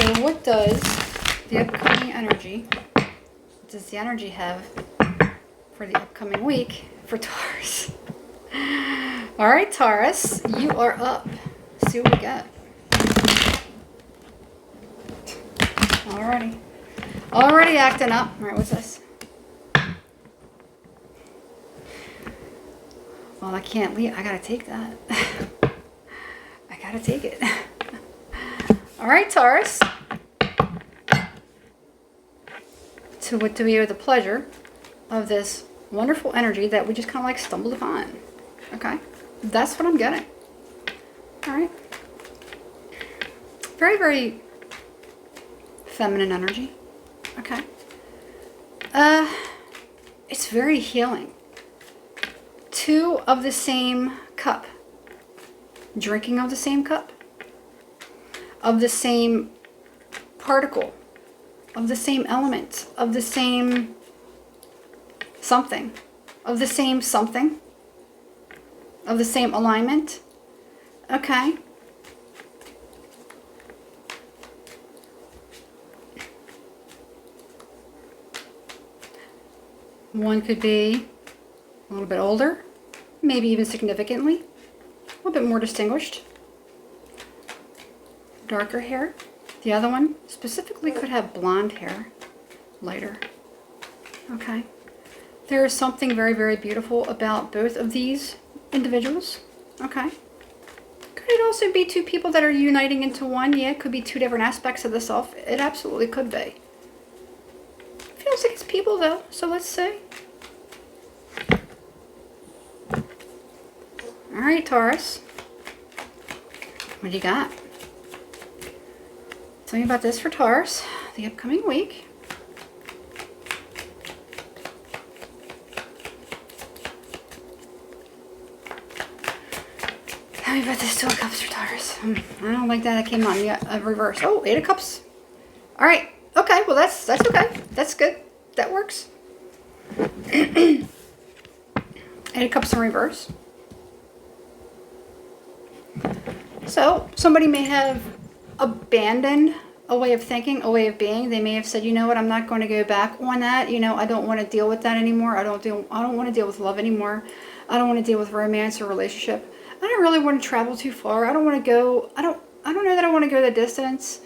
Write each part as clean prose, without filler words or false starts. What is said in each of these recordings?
So what does the upcoming energy, what does the energy have for the upcoming week for Taurus? All right, Taurus, you are up. Let's see what we got. Already acting up. All right, what's this? Well, I can't leave. I gotta take that. I gotta take it. All right, Taurus. So what do we have the pleasure of this wonderful energy that we just kind of like stumbled upon? Okay, that's what I'm getting. All right. Very, very feminine energy. Okay. It's very healing. Two of the same cup. Drinking of the same cup. Of the same particle. Of the same element. Of the same something. Of the same something. Of the same alignment. Okay. One could be a little bit older, maybe even significantly, a little bit more distinguished, darker hair. The other one specifically could have blonde hair, lighter. Okay. There is something very, very beautiful about both of these individuals. Okay. Could it also be two people that are uniting into one? Yeah, it could be two different aspects of the self. It absolutely could be. Feels like it's people though, so let's see. Alright, Taurus. What do you got? Tell me about this for Taurus, the upcoming week. Tell me about this Two of Cups for Taurus. I don't like that. It came on reverse. Oh, Eight of Cups. Alright. Okay, well that's okay. That's good. That works. Eight of Cups in reverse. So somebody may have abandoned a way of thinking, a way of being. They may have said, you know what, I'm not going to go back on that. You know, I don't want to deal with that anymore. I don't want to deal with love anymore. I don't want to deal with romance or relationship. I don't really want to travel too far. I don't want to go. I don't know that I want to go the distance.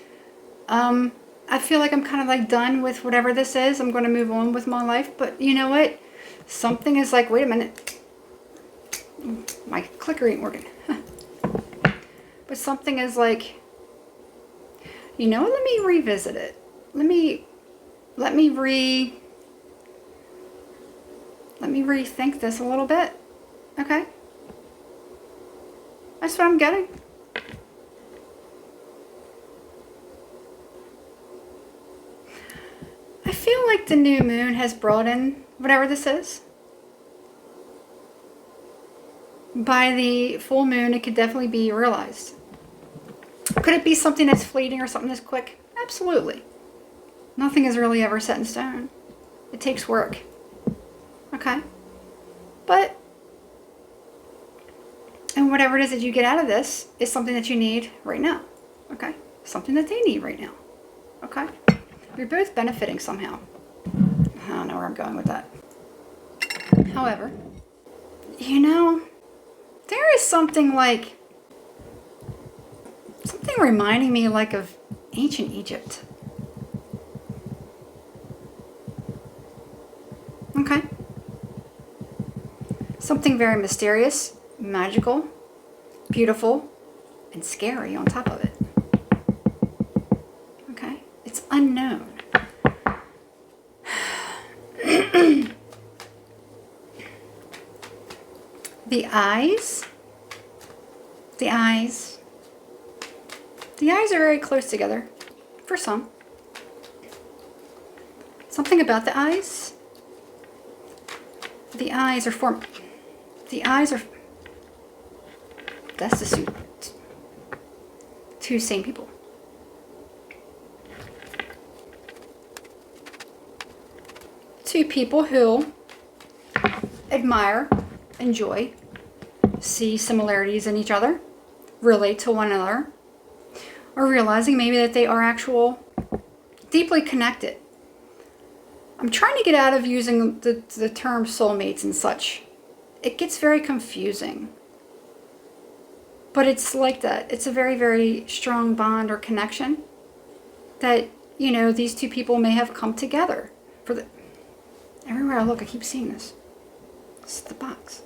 I feel like I'm kind of like done with whatever this is. I'm going to move on with my life. But you know what? Something is like, wait a minute. My clicker ain't working. But something is like, you know, let me revisit it. Let me rethink this a little bit. Okay? That's what I'm getting. I feel like the new moon has brought in whatever this is. By the full moon, it could definitely be realized. Could it be something that's fleeting or something that's quick? Absolutely. Nothing is really ever set in stone. It takes work. Okay? But, and whatever it is that you get out of this is something that you need right now. Okay? Something that they need right now. Okay? You're both benefiting somehow. I don't know where I'm going with that. However, you know, there is something like, something reminding me like of ancient Egypt. Okay. Something very mysterious, magical, beautiful, and scary on top of it. Okay. It's unknown. The eyes are very close together for some. Something about the eyes. The eyes are that's the suit. Two same people. Two people who admire, enjoy, see similarities in each other, relate to one another, or realizing maybe that they are deeply connected. I'm trying to get out of using the term soulmates and such. It gets very confusing. But it's like that. It's a very, very strong bond or connection that, you know, these two people may have come together. Everywhere I look, I keep seeing this. This is the box.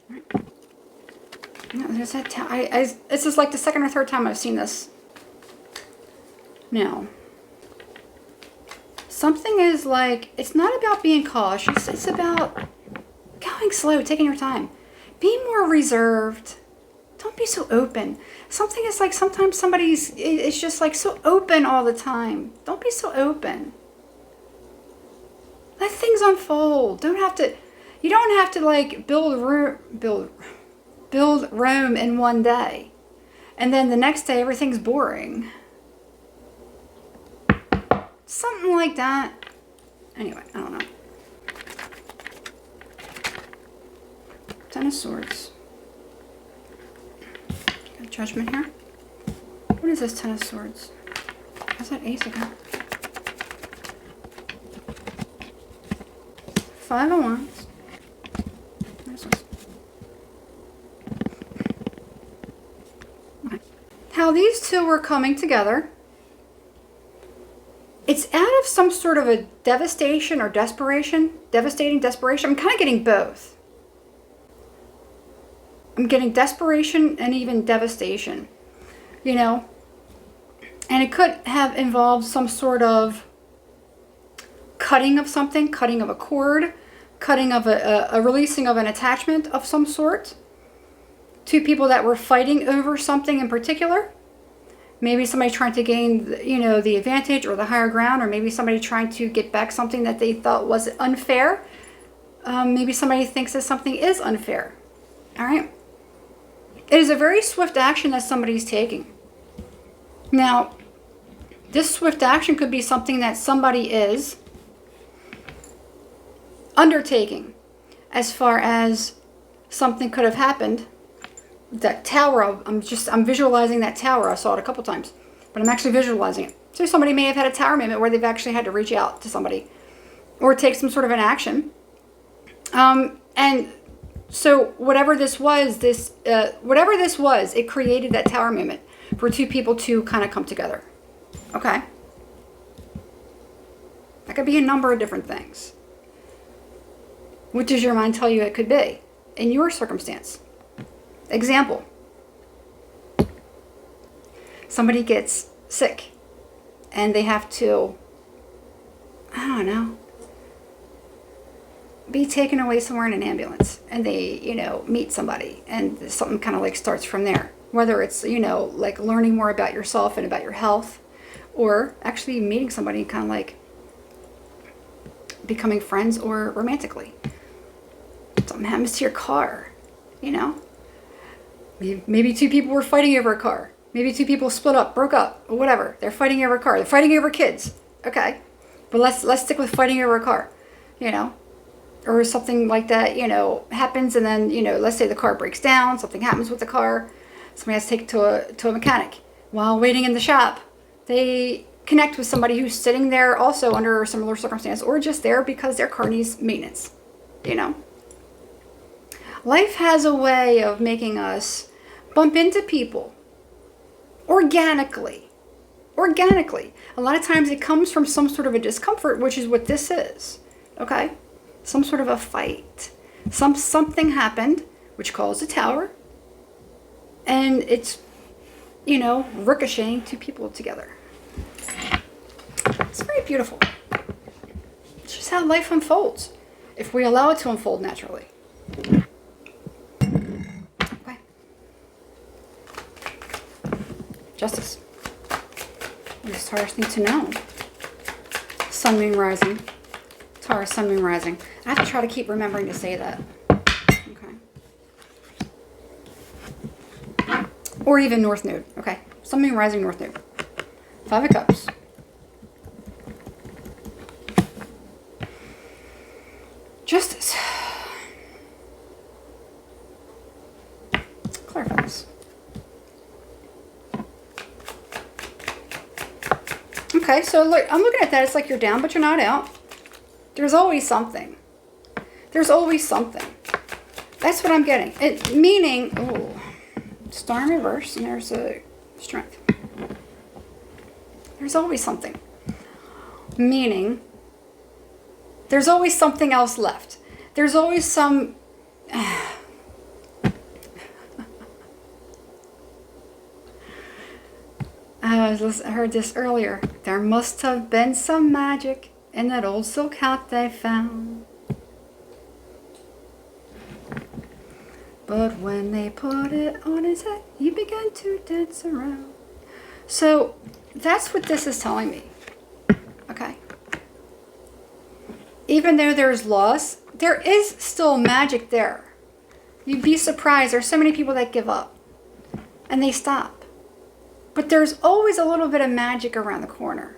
Right. No, there's that. This is like the second or third time I've seen this. Now, something is like, it's not about being cautious. It's about going slow, taking your time. Be more reserved. Don't be so open. Something is like, sometimes it's just like so open all the time. Don't be so open. Let things unfold. You don't have to like build Rome in one day. And then the next day everything's boring. Something like that. Anyway, I don't know. Ten of Swords. Got Judgment here. What is this Ten of Swords? What's that Ace again? Five of Wands. Okay. How these two were coming together. It's out of some sort of a devastation or desperation. Devastating desperation. I'm kind of getting both. I'm getting desperation and even devastation. You know? And it could have involved some sort of cutting of something, cutting of a cord, cutting of a releasing of an attachment of some sort. Two people that were fighting over something in particular. Maybe somebody trying to gain, you know, the advantage or the higher ground, or maybe somebody trying to get back something that they thought was unfair. Maybe somebody thinks that something is unfair. All right. It is a very swift action that somebody's taking. Now, this swift action could be something that somebody is undertaking, as far as something could have happened. That tower, I'm visualizing that tower. I saw it a couple times, but I'm actually visualizing it. So somebody may have had a tower moment where they've actually had to reach out to somebody or take some sort of an action. And so whatever this was, it created that tower moment for two people to kind of come together. Okay. That could be a number of different things. What does your mind tell you it could be in your circumstance? Example. Somebody gets sick and they have to, I don't know, be taken away somewhere in an ambulance, and they, you know, meet somebody, and something kind of like starts from there. Whether it's, you know, like learning more about yourself and about your health, or actually meeting somebody kind of like becoming friends or romantically. Something happens to your car, you know? Maybe two people were fighting over a car. Maybe two people split up, broke up, or whatever. They're fighting over a car. They're fighting over kids. Okay. But let's stick with fighting over a car, you know? Or something like that, you know, happens, and then, you know, let's say the car breaks down, something happens with the car. Somebody has to take it to a mechanic. While waiting in the shop, they connect with somebody who's sitting there also under a similar circumstance, or just there because their car needs maintenance, you know? Life has a way of making us bump into people organically. A lot of times it comes from some sort of a discomfort, which is what this is. Okay? Some sort of a fight. Something happened which caused a tower, and it's, you know, ricocheting two people together. It's very beautiful. It's just how life unfolds, if we allow it to unfold naturally. Justice. What does Taurus need to know? Sun, Moon, Rising. Taurus, Sun, Moon, Rising. I have to try to keep remembering to say that. Okay. Or even North Node. Okay. Sun, Moon, Rising, North Node. Five of Cups. Justice. Clarify this. Okay, so look, I'm looking at that. It's like you're down, but you're not out. There's always something. There's always something. That's what I'm getting. It meaning, oh, star in reverse, and there's a strength. There's always something. Meaning, there's always something else left. There's always some... I heard this earlier. There must have been some magic in that old silk hat they found. But when they put it on his head, he began to dance around. So that's what this is telling me. Okay. Even though there's loss, there is still magic there. You'd be surprised. There's so many people that give up and they stop. But there's always a little bit of magic around the corner.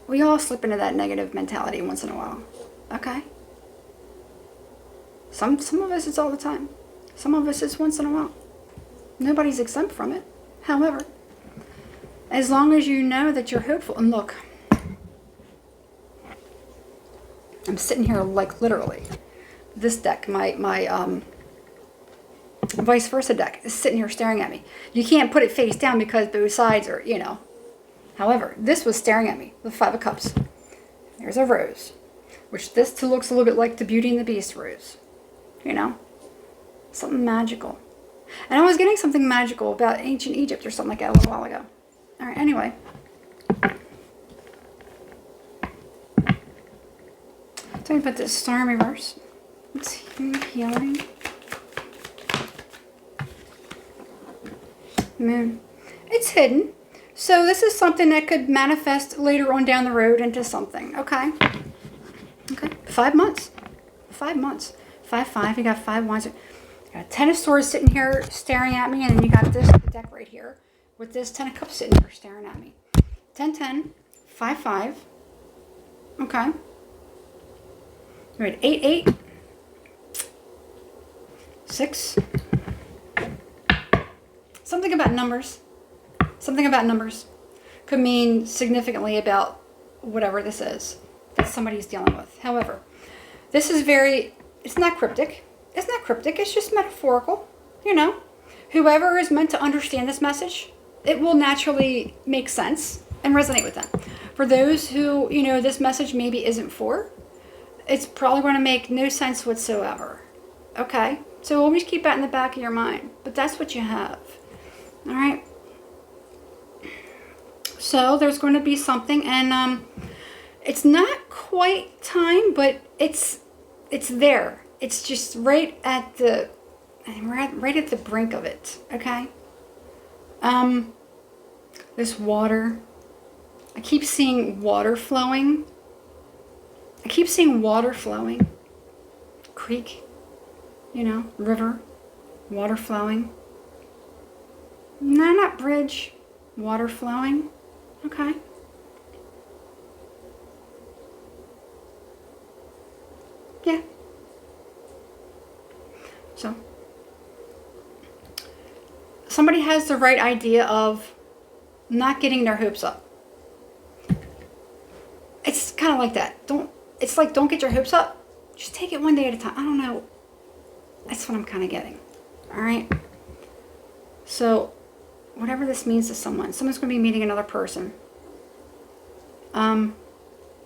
We all slip into that negative mentality once in a while. Okay? Some of us, it's all the time. Some of us, it's once in a while. Nobody's exempt from it. However, as long as you know that you're hopeful. And look, I'm sitting here like literally. This deck, my vice versa deck, is sitting here staring at me. You can't put it face down because both sides are, you know. However, this was staring at me, the Five of Cups. There's a rose, which this too looks a little bit like the Beauty and the Beast rose. You know? Something magical. And I was getting something magical about ancient Egypt or something like that a little while ago. Alright, anyway. So I'm going to put this star in reverse. It's healing. Moon. It's hidden. So this is something that could manifest later on down the road into something. Okay. Okay. 5 months. 5 months. 5. You got 5 wands. You got a 10 of Swords sitting here staring at me, and then you got this deck right here with this 10 of Cups sitting here staring at me. 10. 5. Okay. You're at 8. 6. Something about numbers. Something about numbers could mean significantly about whatever this is that somebody's dealing with. However, this is it's not cryptic. It's not cryptic. It's just metaphorical. You know, whoever is meant to understand this message, it will naturally make sense and resonate with them. For those who, you know, this message maybe isn't for, it's probably going to make no sense whatsoever. Okay? So always keep that in the back of your mind. But that's what you have. All right? So there's going to be something, and it's not quite time, but it's there. It's just right at the brink of it. Okay. This water. I keep seeing water flowing. Creek, you know, river, water flowing. No, not bridge. Water flowing. Okay. Yeah. So, somebody has the right idea of not getting their hopes up. It's kind of like that. Don't get your hopes up. Just take it one day at a time. I don't know. That's what I'm kind of getting. All right. So, whatever this means to someone's going to be meeting another person. I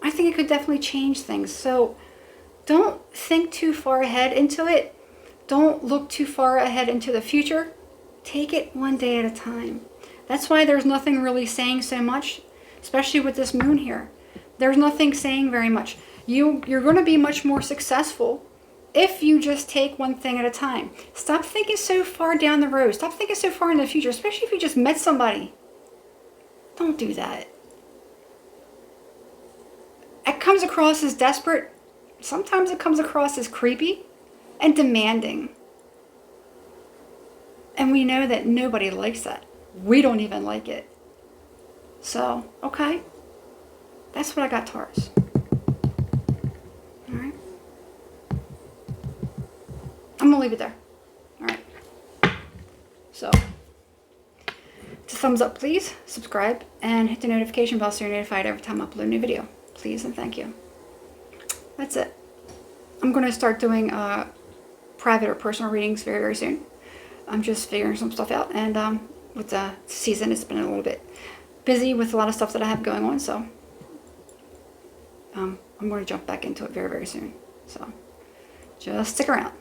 think it could definitely change things. So don't think too far ahead into it. Don't look too far ahead into the future. Take it one day at a time. That's why there's nothing really saying so much, especially with this moon here. There's nothing saying very much. You're going to be much more successful if you just take one thing at a time. Stop thinking so far down the road. Stop thinking so far in the future, especially if you just met somebody. Don't do that. It comes across as desperate. Sometimes it comes across as creepy and demanding. And we know that nobody likes that. We don't even like it. So, okay. That's what I got, Taurus. All right. I'm going to leave it there. All right. So, just thumbs up, please. Subscribe and hit the notification bell so you're notified every time I upload a new video. Please and thank you. That's it. I'm going to start doing private or personal readings very, very soon. I'm just figuring some stuff out, and with the season, it's been a little bit busy with a lot of stuff that I have going on, so I'm going to jump back into it very, very soon. So just stick around.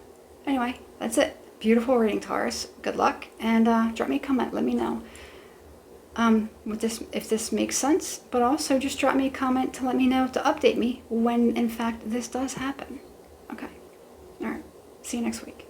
Anyway, that's it. Beautiful reading, Taurus. Good luck, and drop me a comment. Let me know with this, if this makes sense, but also just drop me a comment to let me know, to update me when, in fact, this does happen. Okay. All right. See you next week.